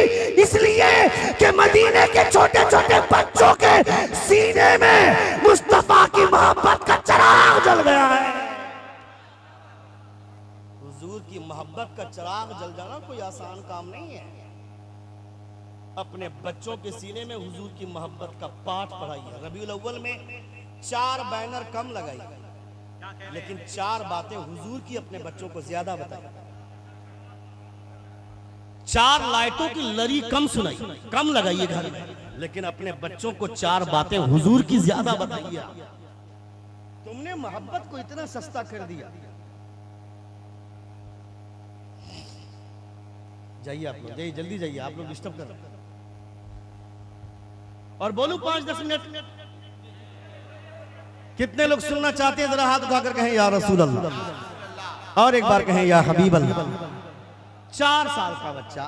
इसलिए कि मदीने के छोटे छोटे बच्चों के सीने में मुस्तफा की मोहब्बत का चिराग जल गया है। हुजूर की मोहब्बत का चिराग जल जाना कोई आसान काम नहीं है। अपने बच्चों के सीने में हुजूर की मोहब्बत का पाठ पढ़ाइए। रबीउल अव्वल में 4 बैनर कम लगाई, लेकिन 4 बातें हुजूर की अपने बच्चों को ज्यादा बताई। 4 लाइटों की लरी कम सुनाई, कम लगाइए घर में, लेकिन अपने बच्चों को 4 बातें हुजूर की ज्यादा बताइए। तुमने मोहब्बत को इतना सस्ता कर दिया। जाइए आप लोग, जाइए जल्दी जाइए, आप लोग डिस्टर्ब कर रहे हैं। और बोलूं 5-10 मिनट। कितने लोग सुनना चाहते हैं? जरा हाथ उठाकर कहें या रसूल अल्लाह, और एक बार कहें या हबीब अल्लाह। 4 साल का बच्चा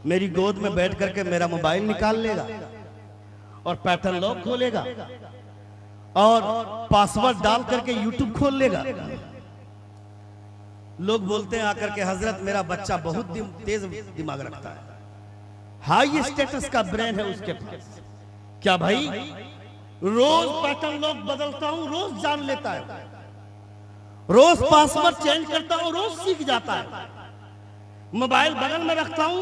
मेरी गोद में बैठ करके मेरा मोबाइल निकाल लेगा और पैटर्न लॉक खोलेगा और पासवर्ड डाल करके यूट्यूब खोल लेगा। लोग बोलते हैं आकर के हजरत मेरा बच्चा बहुत तेज दिमाग रखता है, हाई स्टेटस का ब्रेन है उसके पास। क्या भाई, रोज पैटर्न लॉक बदलता हूं, रोज जान लेता है, रोज पासवर्ड चेंज करता हूं, रोज सीख जाता है। मोबाइल बगल में रखता हूं,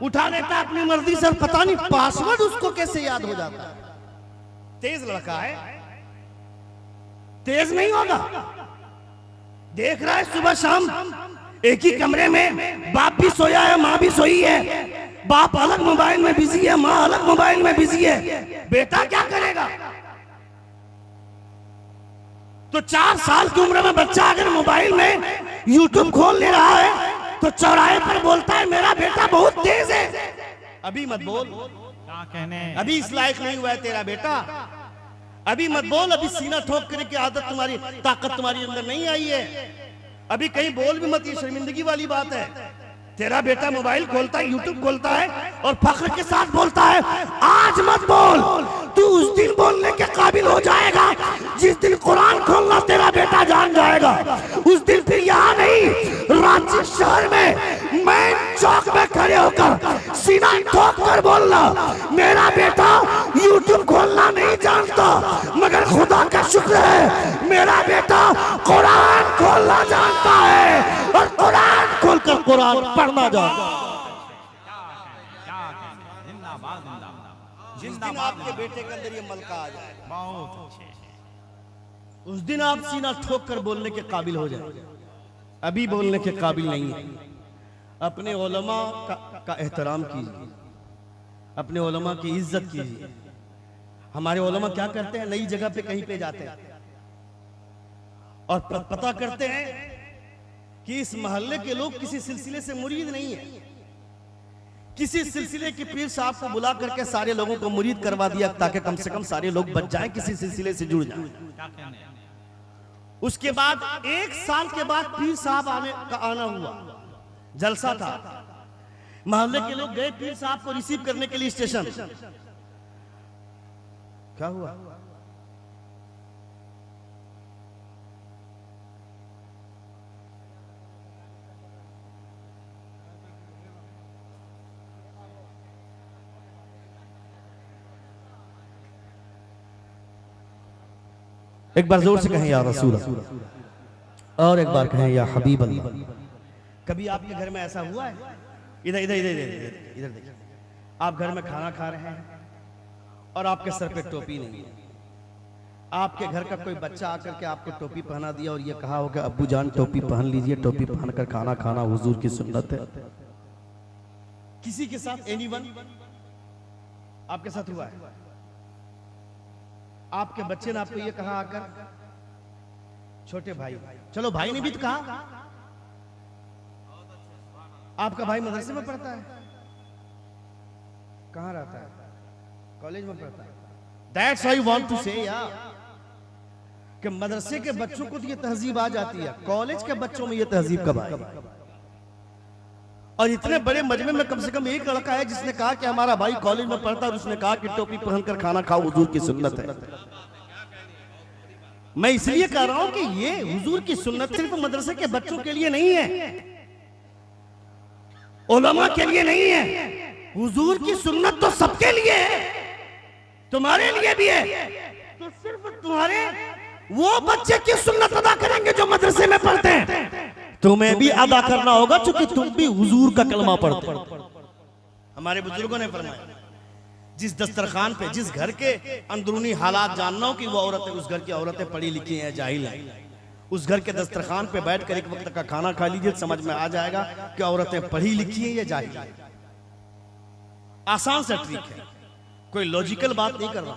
उठा लेता है अपनी मर्जी से, पता नहीं पासवर्ड उसको कैसे याद हो जाता है। तेज लड़का है, तेज नहीं होगा। देख रहा है सुबह शाम एक ही कमरे में बाप भी सोया है, माँ भी सोई है, बाप अलग मोबाइल में बिजी है, माँ अलग मोबाइल में बिजी है। बेटा क्या करेगा? तो 4 साल की उम्र में बच्चा अगर मोबाइल में यूट्यूब खोल ले रहा है तो चौराहे पर बोलता है मेरा बेटा बहुत तेज है। अभी मत बोल, क्या कहने, अभी इस लायक नहीं हुआ है तेरा बेटा, अभी मत बोल, अभी सीना ठोक करने की आदत तुम्हारी, ताकत तुम्हारी अंदर नहीं आई है, अभी कहीं बोल भी मत, ये शर्मिंदगी वाली बात है। तेरा बेटा मोबाइल खोलता है, यूट्यूब खोलता है और फख्र के साथ बोलता है आज मत बोल, तू उस दिन बोलने के काबिल हो जाएगा जिस दिन कुरान खोलना तेरा बेटा जान जाएगा। उस दिन फिर यहाँ नहीं, रांची शहर में मेन चौक में खड़े होकर सीना ठोक कर बोलना मेरा बेटा यूट्यूब खोलना नहीं जानता, मगर खुदा का शुक्र है मेरा बेटा कुरान खोलना जानता है और कुरान खोलकर कुरान पढ़ना जानता। जिंदाबाद जिस दिन आपके बेटे के अंदर ये मलका आ जाए, बहुत अच्छे, उस दिन आप सीना ठोक कर बोलने के काबिल हो जाए। अभी बोलने के काबिल नहीं है। अपने उलमा का एहतराम कीजिए, अपने उलमा की इज्जत कीजिए। हमारे उलमा क्या करते हैं, नई जगह पे कहीं पे जाते हैं, और पता करते हैं कि इस मोहल्ले के लोग किसी सिलसिले से मुरीद नहीं है। किसी सिलसिले के पीर साहब को बुला करके सारे लोगों को मुरीद करवा दिया ताकि कम से कम सारे लोग बच जाएं, किसी सिलसिले से जुड़ जाएं। उसके बाद 1 साल के बाद पीर साहब आना हुआ, जलसा था। मोहल्ले के लोग गए पीर साहब को रिसीव करने के लिए स्टेशन। क्या हुआ? एक बार जोर से कहें या रसूल अल्लाह, और एक बार कहें या हबीब अल्लाह। कभी आपके घर में ऐसा हुआ है? इधर इधर इधर इधर इधर देखिए, आप घर में खाना खा रहे हैं और आपके सर पे टोपी नहीं है। आपके घर का कोई बच्चा आकर के आपको टोपी पहना दिया और ये कहा होगा अब्बू जान टोपी पहन लीजिए, टोपी पहनकर खाना खाना हुजूर की सुन्नत है। किसी के साथ एनीवन आपके साथ हुआ है? आपके बच्चे ने आपको ये कहा आकर, छोटे भाई, चलो भाई ने भी तो कहा, आपका भाई मदरसे में पढ़ता है, कहां रहता है? कॉलेज में पढ़ता है। दैट्स आई वांट टू से यार कि मदरसे के बच्चों को तो ये तहजीब आ जाती है, कॉलेज के बच्चों में ये तहजीब कब आएगी? और इतने बड़े मजमे में कम से कम एक लड़का है जिसने कहा कि हमारा भाई कॉलेज में पढ़ता है और उसने कहा कि टोपी पहनकर खाना खाओ, हुजूर की सुन्नत है। मैं इसलिए कह रहा हूं कि ये हुजूर की सुन्नत सिर्फ मदरसे के बच्चों के लिए नहीं है, उलमा के लिए नहीं है। हुजूर की सुन्नत तो सबके लिए है, तुम्हारे लिए भी है। तो सिर्फ तुम्हारे वो बच्चे की सुन्नत अदा करेंगे जो मदरसे में पढ़ते हैं, तुम्हें भी अदा करना होगा क्योंकि तुम भी हुजूर का कलमा पढ़ते हो। हमारे बुजुर्गों ने फरमाया जिस दस्तरखान पे, जिस घर के अंदरूनी हालात जानना हो कि वो औरतें, उस घर की औरतें पढ़ी लिखी हैं जाहिल हैं, उस घर के दस्तरखान पे बैठकर एक वक्त का खाना खा लीजिए, समझ में आ जाएगा कि औरतें पढ़ी लिखी हैं या जाहिल हैं। आसान सा ट्रिक है, कोई लॉजिकल बात नहीं कर रहा,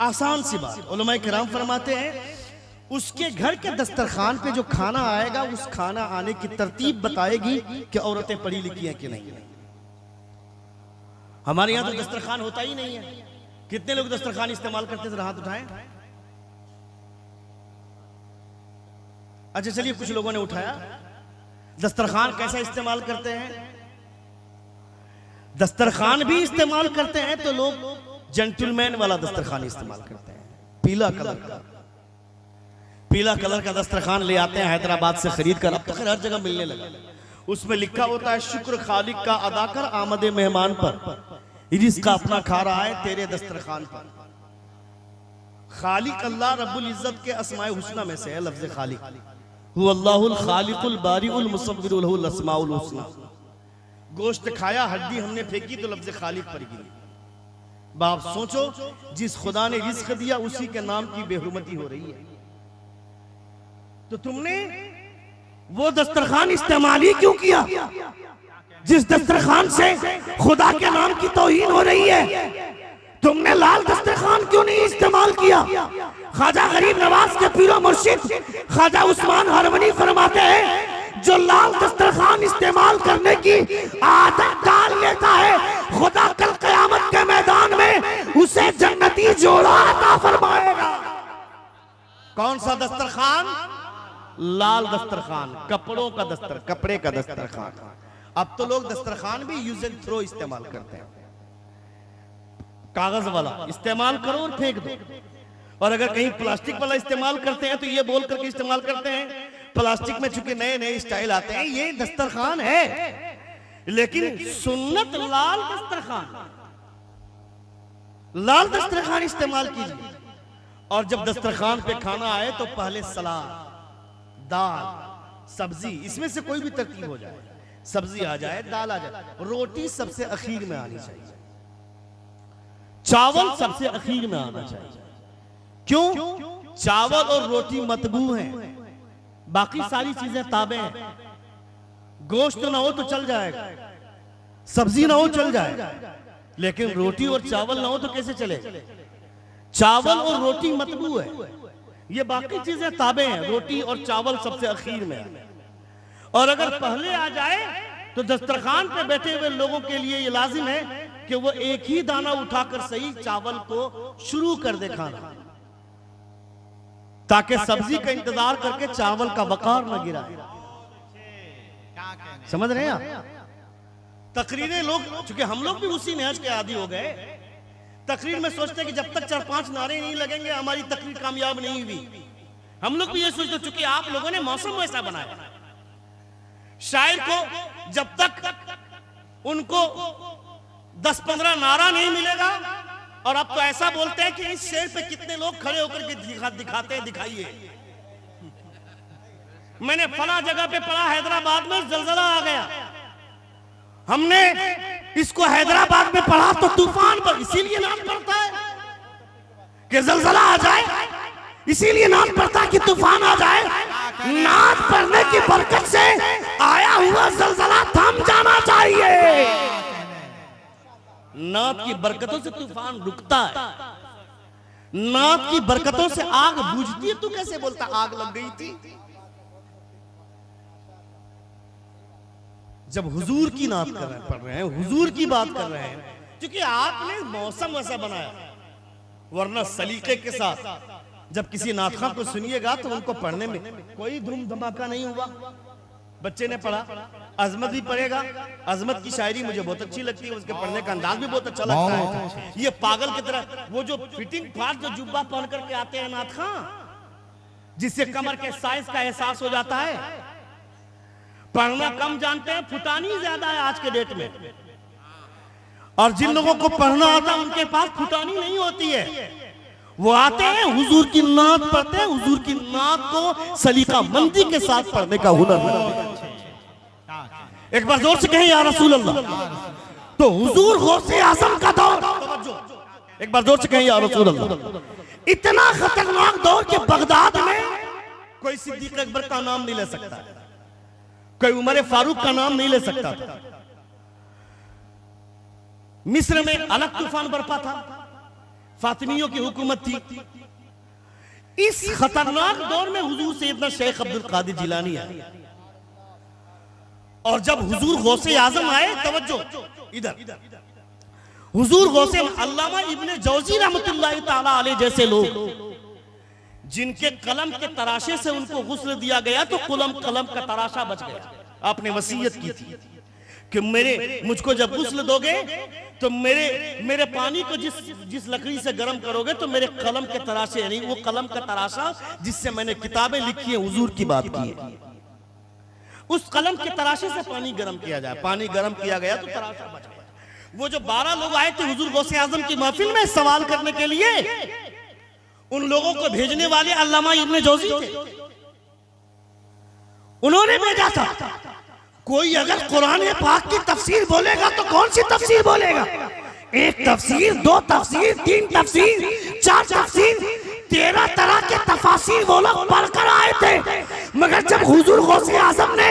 आसान सी बात। उलमाए किराम फरमाते हैं उसके घर के दस्तरखान पे जो खाना आएगा उस खाना आने की तरतीब बताएगी कि औरतें पढ़ी लिखी हैं कि नहीं। हमारे यहां तो दस्तरखान होता ही नहीं है। कितने लोग दस्तरखान इस्तेमाल करते थे? हाथ उठाएं। अच्छा चलिए, कुछ लोगों ने उठाया। दस्तरखान कैसा इस्तेमाल करते हैं? दस्तरखान भी इस्तेमाल करते हैं तो लोग जेंटलमैन वाला दस्तरखान इस्तेमाल करते हैं, पीला कलर का। पीला कलर का दस्तरखान ले आते हैं हैदराबाद से खरीद कर, अब तो हर जगह मिलने लगा। उसमें लिखा होता है शुक्र खालिक का अदा कर आमदे मेहमान पर, रिज़्क़ अपना खा रहा है तेरे दस्तरखान पर। खालिक अल्लाह रब्बुल इज्जत के अस्माए हुस्ना में से है लफ्ज़ खालिक। हु अल्लाहुल खालिकुल बारिउल मुसव्विरुल लहुल अस्माउल हुस्ना। गोश्त खाया, हड्डी हमने फेंकी तो लफ्ज़ खालिक पर गिरी। बाप सोचो, जिस खुदा ने रिज़्क़ दिया उसी के नाम की बेहुरमती हो रही है। तो तुमने वो दस्तरखान इस्तेमाल ही क्यों किया जिस दस्तरखान से खुदा के नाम की तौहीन हो रही है? तुमने लाल दस्तरखान क्यों नहीं इस्तेमाल किया? ख्वाजा गरीब नवाज के पीरो मुर्शिद ख्वाजा उस्मान हरवनी फरमाते हैं जो लाल दस्तरखान इस्तेमाल करने की आदत डाल लेता है, खुदा कल क़यामत के मैदान में उसे जन्नती जोड़ा अता फरमाएगा। कौन सा दस्तरखान? लाल दस्तरखान, कपड़ों का कपड़े का दस्तरखान। अब तो लोग दस्तरखान भी यूज एंड थ्रो इस्तेमाल करते हैं, कागज वाला इस्तेमाल करो और फेंक दो। और अगर कहीं प्लास्टिक वाला इस्तेमाल करते हैं तो ये बोल करके इस्तेमाल करते हैं प्लास्टिक में चूंकि नए नए स्टाइल आते हैं ये दस्तरखान है, लेकिन सुन्नत लाल दस्तरखान, लाल दस्तरखान इस्तेमाल कीजिए। और जब दस्तरखान पे खाना आए तो पहले सलाद, दाल, सब्जी, इसमें से कोई भी तरकीब हो जाए, सब्जी आ जाए, दाल आ जाए, रोटी सबसे आखिर में आनी चाहिए, चावल सबसे आखिर में आना चाहिए। क्यों? चावल और रोटी मतबू हैं, बाकी सारी चीजें ताबे हैं। गोश्त ना हो तो चल जाएगा, सब्जी ना हो चल जाएगा, लेकिन रोटी और चावल ना हो तो कैसे चलेगा? चावल और रोटी मतबू है, ये बाकी चीजें ताबे हैं, रोटी और चावल सबसे आखिर में है। और अगर पहले आ जाए तो दस्तरखान पे बैठे हुए लोगों के लिए ये लाजिम है कि वो एक ही दाना उठाकर सही चावल को शुरू कर दे खाना, ताकि सब्जी का इंतजार करके चावल का वकार न गिराए। समझ रहे हैं आप? तकरीरें लोग, चूंकि हम लोग भी उसी नहज के आदी हो गए, तकरीर में सोचते हैं कि जब तक 4-5 नारे नहीं लगेंगे हमारी तकरीर कामयाब नहीं हुई। हम लोग भी ये सोचते, चूंकि आप लोगों ने मौसम ऐसा बनाया, शायर को जब तक उनको 10-15 नारा नहीं मिलेगा, और अब तो ऐसा बोलते हैं कि इस शेर पे कितने लोग खड़े होकर के दिखाते हैं, दिखाइए। मैंने फला जगह पे पढ़ा, हैदराबाद में जलजला आ गया, हमने इसको हैदराबाद में पढ़ा तो तूफान पर, इसीलिए नाम पड़ता है कि जलजला आ जाए, इसीलिए नाम पड़ता है कि तूफान आ जाए। नात पढ़ने की बरकत से आया हुआ जलजला थम जाना चाहिए। नात की बरकतों से तूफान रुकता है, नात की बरकतों से आग बुझती है। तू कैसे बोलता आग लग गई थी? जब हुजूर की नात पढ़ रहे हैं, हुजूर की बात कर रहे हैं, क्योंकि आपने मौसम ऐसा बनाया, वरना सलीके के साथ जब किसी नातखा को सुनिएगा तो उनको पढ़ने में कोई धूम धमाका नहीं हुआ। बच्चे ने पढ़ा, अजमत भी पढ़ेगा, अजमत की शायरी मुझे बहुत अच्छी लगती है, उसके पढ़ने का अंदाज भी बहुत अच्छा लगता है। ये पागल की तरह वो जो फिटिंग फाट जो जुब्बा पहन करके आते हैं नातखा, जिससे कमर के साइज का एहसास हो जाता है, पढ़ना कम जानते हैं, फुटानी ज्यादा है आज के डेट में। और जिन लोगों को पढ़ना आता है उनके पास फुटानी नहीं होती है, वो आते हैं हुजूर की नात पढ़ते हैं, हुजूर की नात को सलीका मंदी के साथ पढ़ने का हुनर है। एक बार जोर से कहें या रसूल अल्लाह। तो हुजूर गौसे आजम का दौर, एक बार जोर से कहें या रसूल अल्लाह। इतना खतरनाक दौर के बगदाद में कोई सिद्दीक अकबर का नाम नहीं ले सकता, कोई उमर फारूक का नाम नहीं ले सकता था। मिस्र में अलग तूफान बरपा था, फातिमियों की हुकूमत थी। इस खतरनाक दौर में हुजूर सैयदना शेख अब्दुल कादिर जिलानी आए, और जब हुजूर गौसे आजम आए, तवज्जो इधर, हुजूर गौसे अल्लामा इब्ने जौजी रहमतुल्लाह ताला अलैह जैसे लोग जिनके कलम के तराशे से उनको गुस्ल दिया गया तो कलम का तराशा बच गया। आपने वसीयत की थी कि मुझको जब गुस्ल दोगे तो मेरे पानी को जिस लकड़ी से गर्म करोगे तो मेरे कलम के तराशे, यानी वो कलम का तराशा जिससे मैंने किताबें लिखी है, हुजूर की बात की है, उस कलम के तराशे से पानी गर्म किया जाए। पानी गर्म किया गया तो तराशा बच गया। वो जो 12 लोग आए थे हुजूर गौसे आजम की महफिल में सवाल करने के लिए, उन लोगों को भेजने वाले अल्लामा इब्ने जौजी थे। उन्होंने भेजा था कोई अगर कुरान पाक की तफसीर बोलेगा तो कौन सी तफसीर बोलेगा? एक तफसीर, 2 तफसीर, 3 तफसीर, 4 तफसीर, 13 तरह के तफासीर वो लोग पढ़कर आए थे। मगर जब हुजूर गौसे आजम ने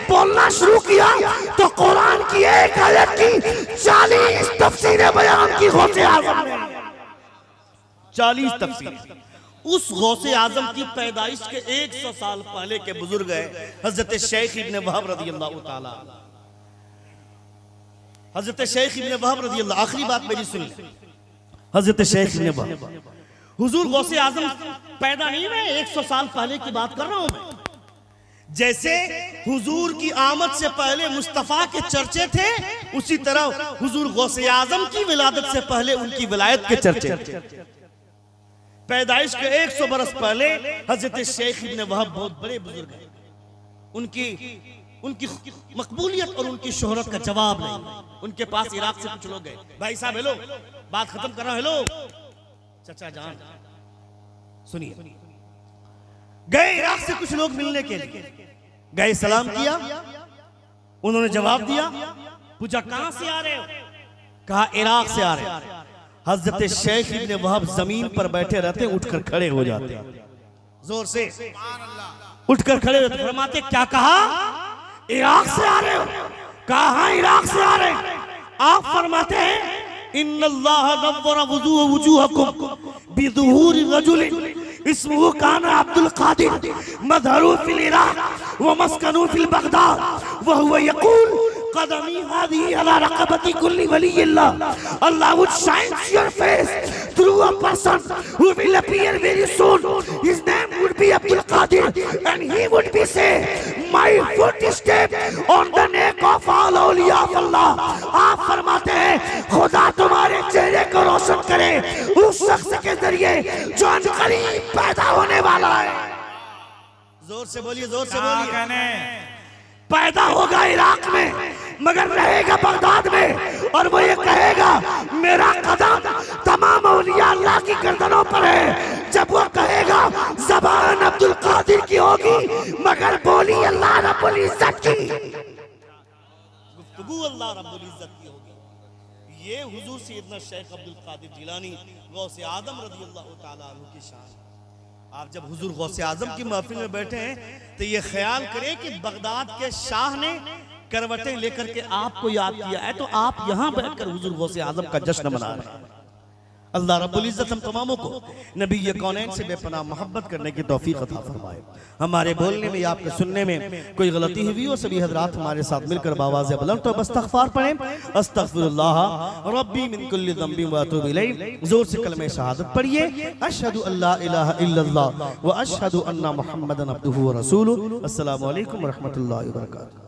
बोलना शुरू किया तो कुरान की एक आयत की 40 तफसीरें बयान की गौसे आजम ने, 40 तफसीर। उस गौसे आजम की पैदाइश के 100 साल पहले के बुजुर्ग है हजरत शेख इब्ने वहब रज़ियल्लाहु ताला। हजरत शेख इब्ने वहब रज़ियल्लाहु, आखिरी बात मेरी सुन ले, हजरत शेख इब्ने वहब, हुजूर गौसे आजम पैदा नहीं हुए, 100 साल पहले की बात कर रहा हूं मैं। जैसे हुजूर की आमद से पहले मुस्तफा के चर्चे थे, उसी तरह हुजूर गौसे आजम की विलादत से पहले उनकी विलायत के चर्चे। पैदाइश के 100 बरस पहले हजरत शेख इब्ने वहब बहुत बड़े बुजुर्ग हैं, उनकी मकबूलियत और उनकी शोहरत का जवाब नहीं। उनके पास इराक से कुछ लोग गए, भाई साहब हेलो, बात खत्म कर रहा हूं, हेलो चाचा जान सुनिए। गए इराक से कुछ लोग मिलने के लिए, गए सलाम किया, उन्होंने जवाब दिया, पूछा कहां से आ रहे हो? कहा इराक से आ रहे हो। हजरत शेख इब्ने वहब जमीन पर बैठे रहते, उठकर खड़े हो जाते, जोर से उठकर खड़े होते, फरमाते क्या कहा? इराक से आ रहे हो? कहा हाँ इराक से आ रहे हैं। आप फरमाते हैं इन्नल्लाह नव्वरा वुजूहकुम बिज़ुहूरि रजुलिन इस्मुहु काना अब्दुल कादिर मज़हरु फिल इराक व मस्कनु फिल बगदाद व हुवा यक़ूल क़दमी हाज़िही अला रक़बती कुल्ली वलिय्यिल्लाह. Allah would shine your face through a person who will appear very soon. His name would be Abdul Qadir, and he would be say, my footstep on the neck of all awliya of Allah. आप फरमाते हैं खुदा तुम्हारे चेहरे को रोशन करे उस शख्स के जरिए जो अनकरीब पैदा होने वाला है. जोर से बोलिए, जोर से बोलिए. पैदा होगा इराक में मगर रहेगा बगदाद में, और वो ये कहेगा मेरा कदम तमाम औलिया अल्लाह की गर्दनों पर है. जब वो कहेगा ज़बान अब्दुल कादिर की होगी मगर बोली अल्लाह रब्बुल इज्जत की, गुफ्तगू अल्लाह रब्बुल इज्जत की होगी. ये हुजूर सैयदना शेख अब्दुल कादिर जिलानी गौसे आजम रज़ियल्लाहु ताला अन्हु की शान. आप जब हुजूर गौसे आजम की महफिल में बैठे हैं तो ये ख्याल करें कि बगदाद के शाह ने करवटें लेकर के आपको याद किया है, तो आप यहाँ बैठकर हुजूर गौसे आजम का जश्न मना रहे हैं. अल्लाह रब्बुल इज्जत हम तमामों को नबी कौनैन से बेपनाह मोहब्बत करने की तौफीक अता फरमाए. हमारे बोलने में या आपके सुनने में कोई गलती हुई हो, सभी हजरात हमारे साथ मिलकर बावाज़ बुलंद तो इस्तग़फ़ार पढ़ें. अस्तग़फ़िरुल्लाह रब्बी मिन कुल्लि ज़ंबि व अतूबु इलैह. जोर से कलमे शहादत पढ़िए. अशहदु अल्ला इलाहा इल्लल्लाह व अशहदु अन्ना मुहम्मदन अब्दुहु व रसूलुहु. अस्सलामु अलैकुम व रहमतुल्लाहि व बरकातुहू.